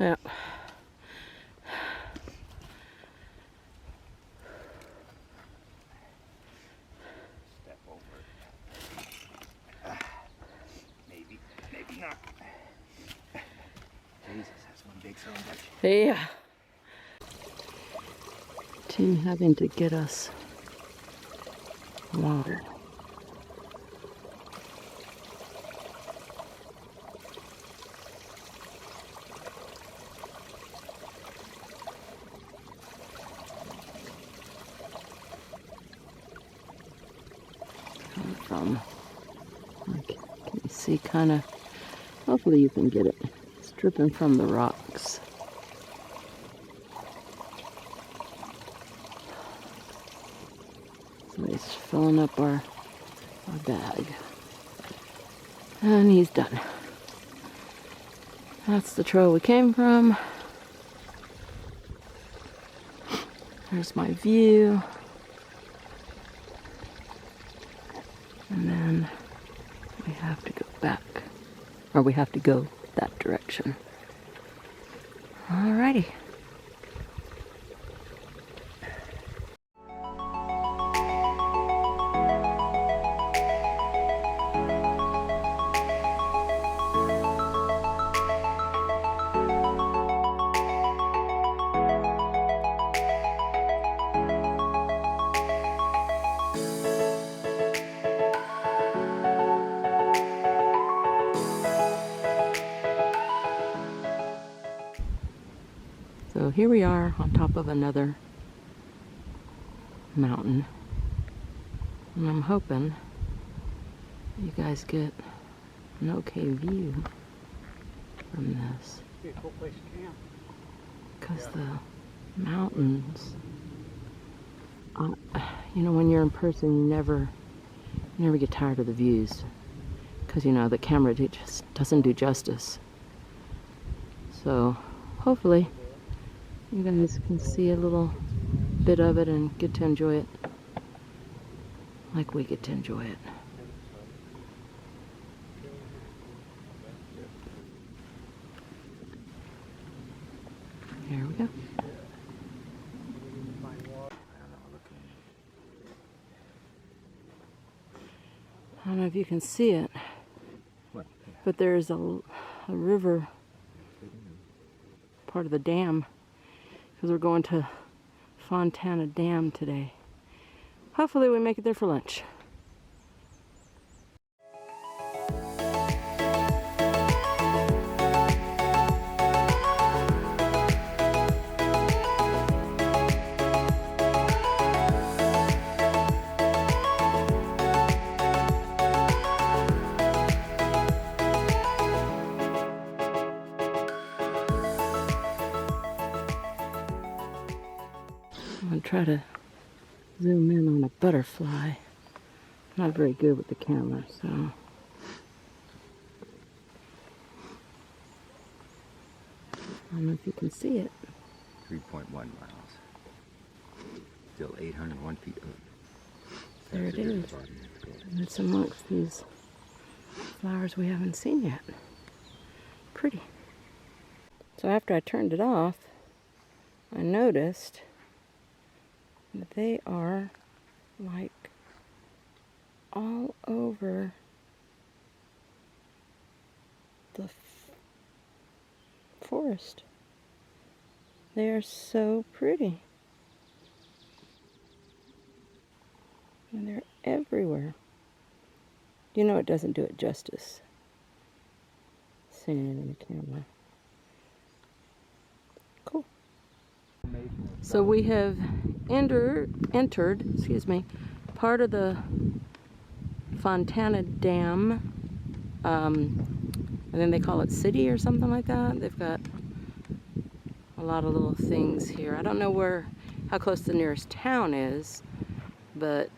Yeah. Step over. Maybe not. Jesus, that's one big son of a bitch. Yeah. Team having to get us water. From, like, can you see kind of, hopefully you can get it. It's dripping from the rocks. So he's filling up our bag. And he's done. That's the trail we came from. There's my view. And then we have to go back, or we have to go that direction. Alrighty. So here we are on top of another mountain, and I'm hoping you guys get an okay view from this, Be a cool place to camp. because the mountains, you know, when you're in person, you never get tired of the views, because you know the camera just doesn't do justice. So hopefully you guys can see a little bit of it and get to enjoy it like we get to enjoy it. Here we go. I don't know if you can see it, but there's a river, part of the dam, because we're going to Fontana Dam today. Hopefully we make it there for lunch. I'm going to try to zoom in on a butterfly. Not very good with the camera, so. I don't know if you can see it. 3.1 miles. Still 801 feet up. There it is. And it's amongst these flowers we haven't seen yet. Pretty. So after I turned it off, I noticed that they are like all over the forest. They are so pretty. And they're everywhere. You know it doesn't do it justice, seeing it in the camera. Cool. So we have entered, part of the Fontana Dam. I think they call it City or something like that. They've got a lot of little things here. I don't know how close the nearest town is, but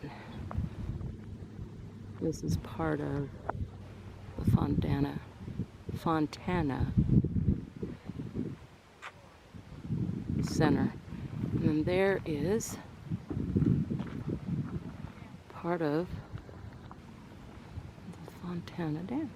this is part of the Fontana Center. And then there is part of the Fontana Dam.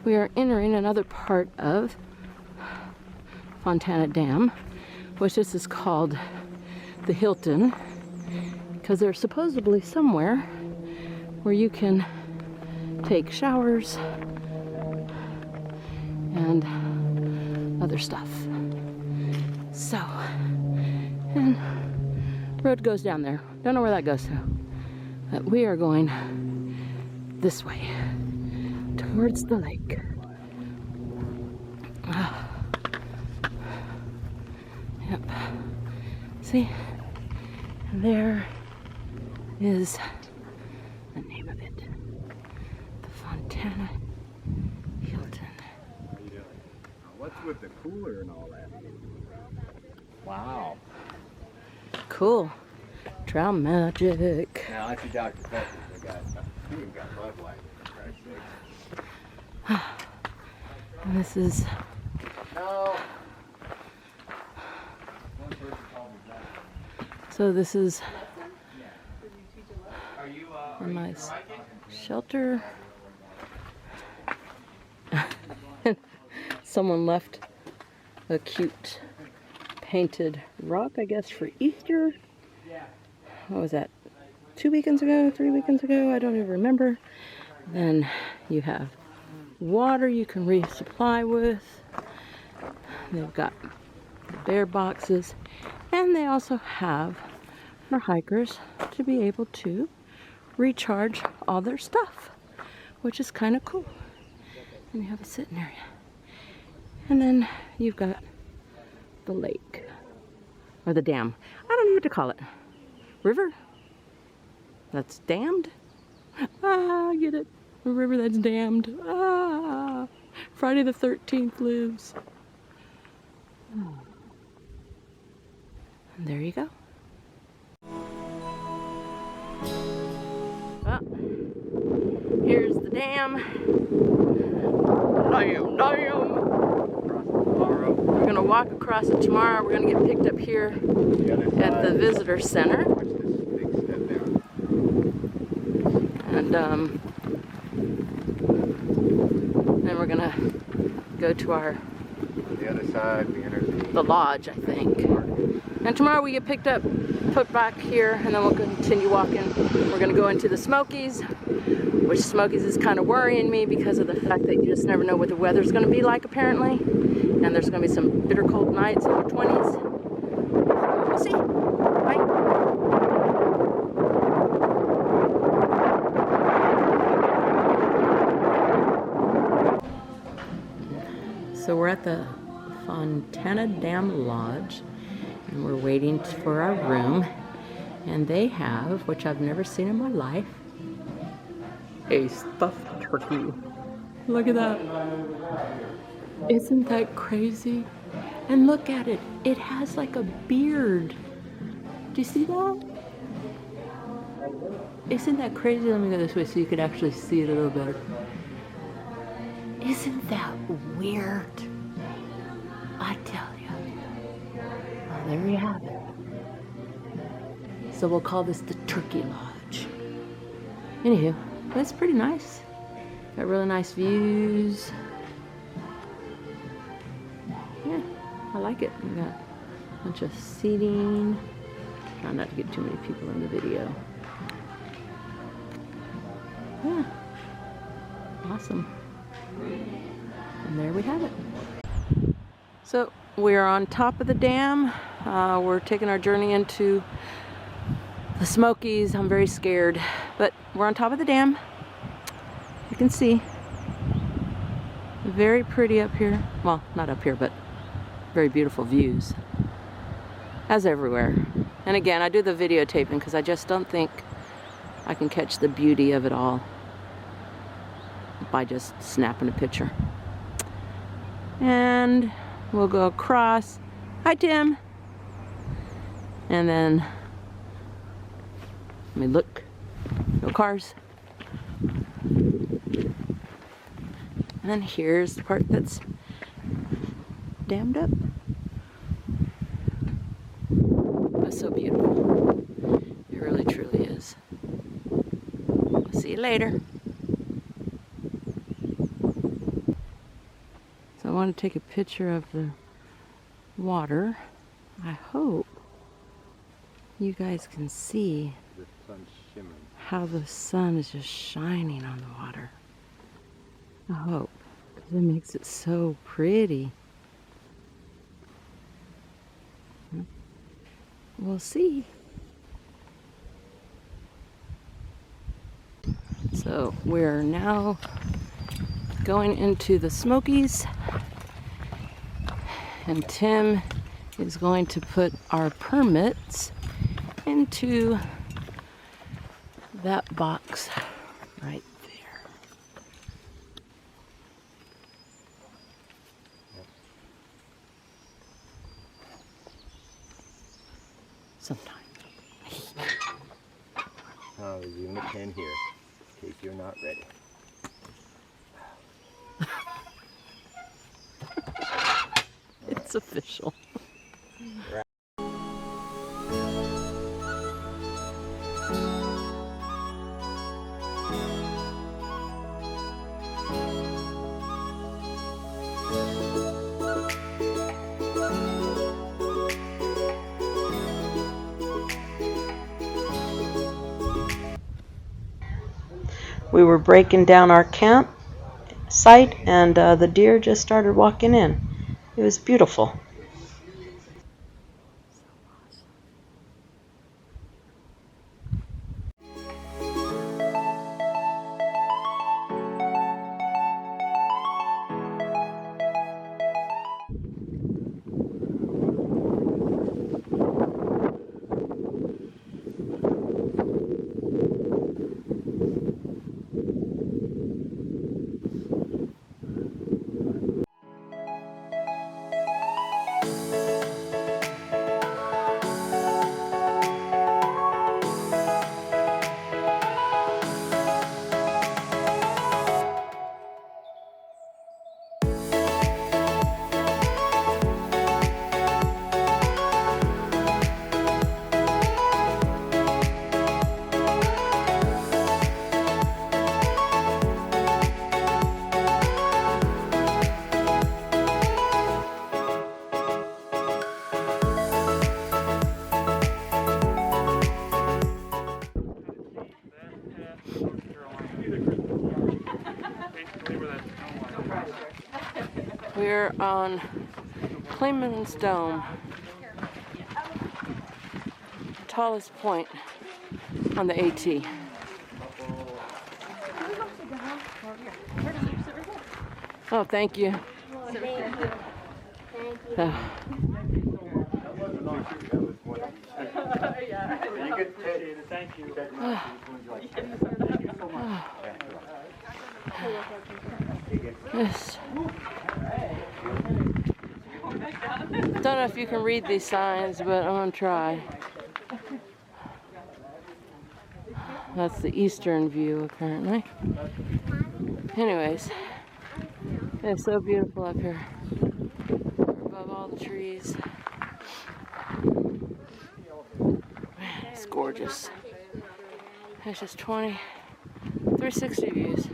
We are entering another part of Fontana Dam, which this is called the Hilton, because there's supposedly somewhere where you can take showers and other stuff. So, and road goes down there. Don't know where that goes to, but we are going this way towards the lake. Yep. See? And there is the name of it. The Fontana Hilton. What's with the cooler and all that? Wow. Cool. Trout magic. Now I see Dr. Pepper. We've got Budweiser, for Christ's sake. And this is No. so this is Are you, a nice shelter. Someone left a cute painted rock, I guess, for Easter. What was that? 2 weekends ago, 3 weekends ago? I don't even remember. Then you have water you can resupply with. They've got bear boxes, and they also have for hikers to be able to recharge all their stuff, which is kind of cool. And you have a sitting area. And then you've got the lake, or the dam. I don't know what to call it. River? That's dammed? Ah, I get it. A river that's dammed. Ah, Friday the 13th lives. Oh. And there you go. Well, here's the dam. Damn. We're gonna walk across it tomorrow. We're gonna get picked up here at the visitor center. And then we're gonna go to the other side, we enter the lodge, I think. And tomorrow we get picked up, put back here, and then we'll continue walking. We're gonna go into the Smokies, which Smokies is kind of worrying me because of the fact that you just never know what the weather's gonna be like, apparently. And there's gonna be some bitter cold nights in the 20s. We'll see. Bye. So we're at the Fontana Dam Lodge, and we're waiting for our room. And they have, which I've never seen in my life, a stuffed turkey. Look at that. Isn't that crazy? And look at it. It has like a beard. Do you see that? Isn't that crazy? Let me go this way so you can actually see it a little better. Isn't that weird? I tell you. Well, there you have it. So we'll call this the Turkey Lodge. Anywho, that's pretty nice. Got really nice views. Yeah, I like it. We got a bunch of seating. Try not to get too many people in the video. Yeah, awesome. And there we have it. So we're on top of the dam. We're taking our journey into the Smokies. I'm very scared, but we're on top of the dam. You can see. Very pretty up here. Well, not up here, but very beautiful views. As everywhere. And again, I do the videotaping because I just don't think I can catch the beauty of it all by just snapping a picture. And we'll go across. Hi, Tim. And then, let me look. No cars. And then here's the part that's dammed up. It's so beautiful. It really, truly is. I'll see you later. So I want to take a picture of the water. I hope you guys can see The sun's shimmering. how the sun is just shining on the water. I hope, because it makes it so pretty. We'll see. So we're now going into the Smokies, and Tim is going to put our permits into that box right there. Sometime. Oh, there's even a pen here, in case you're not ready. It's official. We were breaking down our camp site, and the deer just started walking in. It was beautiful. We're on Clayman's Dome, tallest point on the AT. Oh, thank you. Thank you. Yes. Don't know if you can read these signs, but I'm gonna try. That's the eastern view, apparently. Anyways, it's so beautiful up here. We're above all the trees. Man, it's gorgeous. It's just 360 views.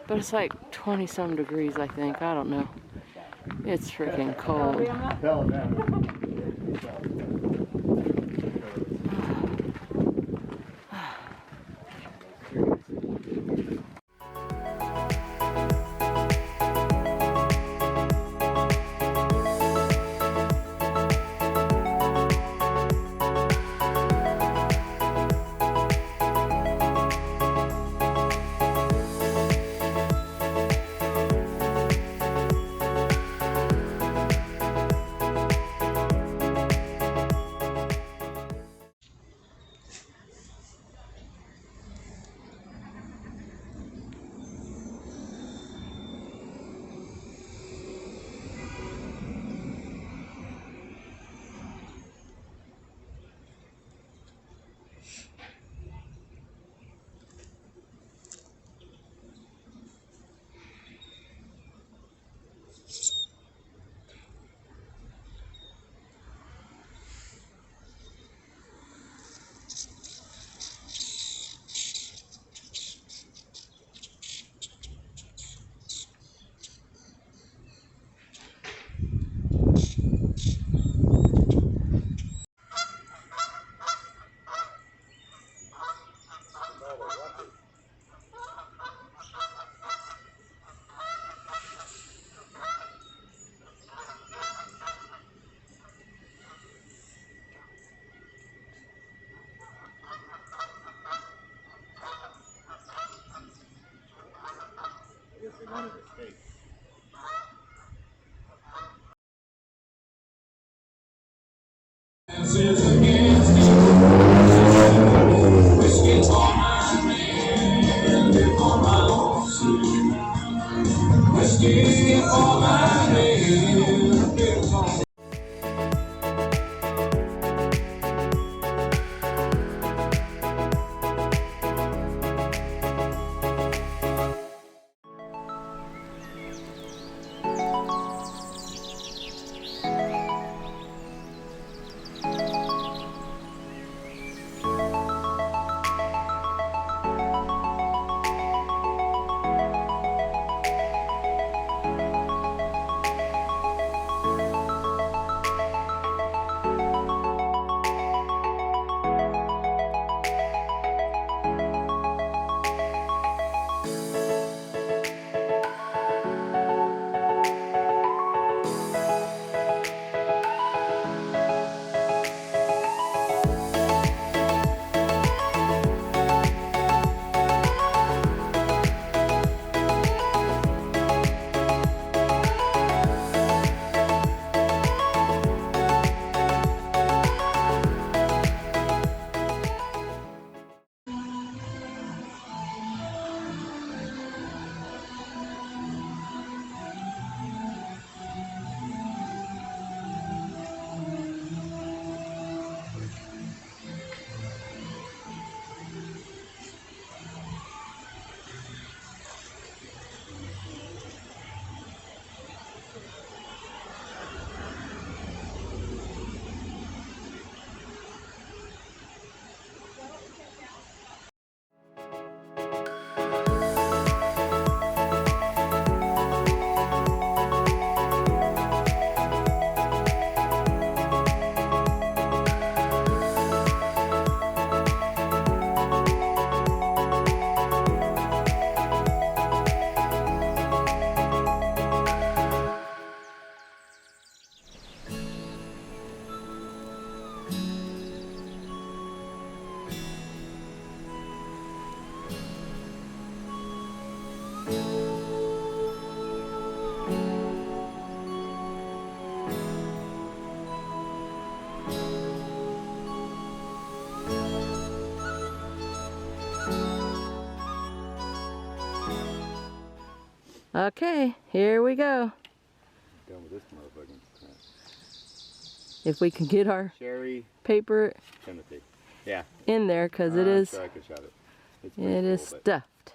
But it's like 20 some degrees, I think. I don't know. It's freaking cold. Okay, here we go. Done with this motherfucking crap. If we can get our Sherry paper Timothy. Yeah. in there, because it is, Sure I could shut it. It's it pretty is cool, but stuffed.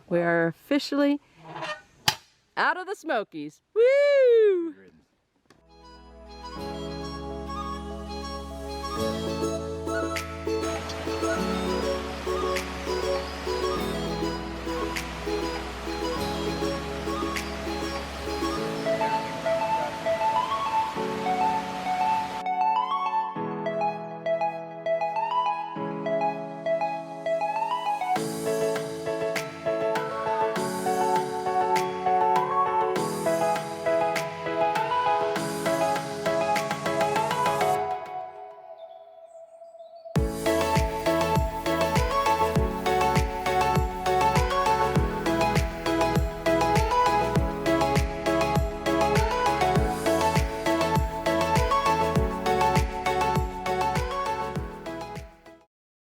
We are officially out of the Smokies. Woo!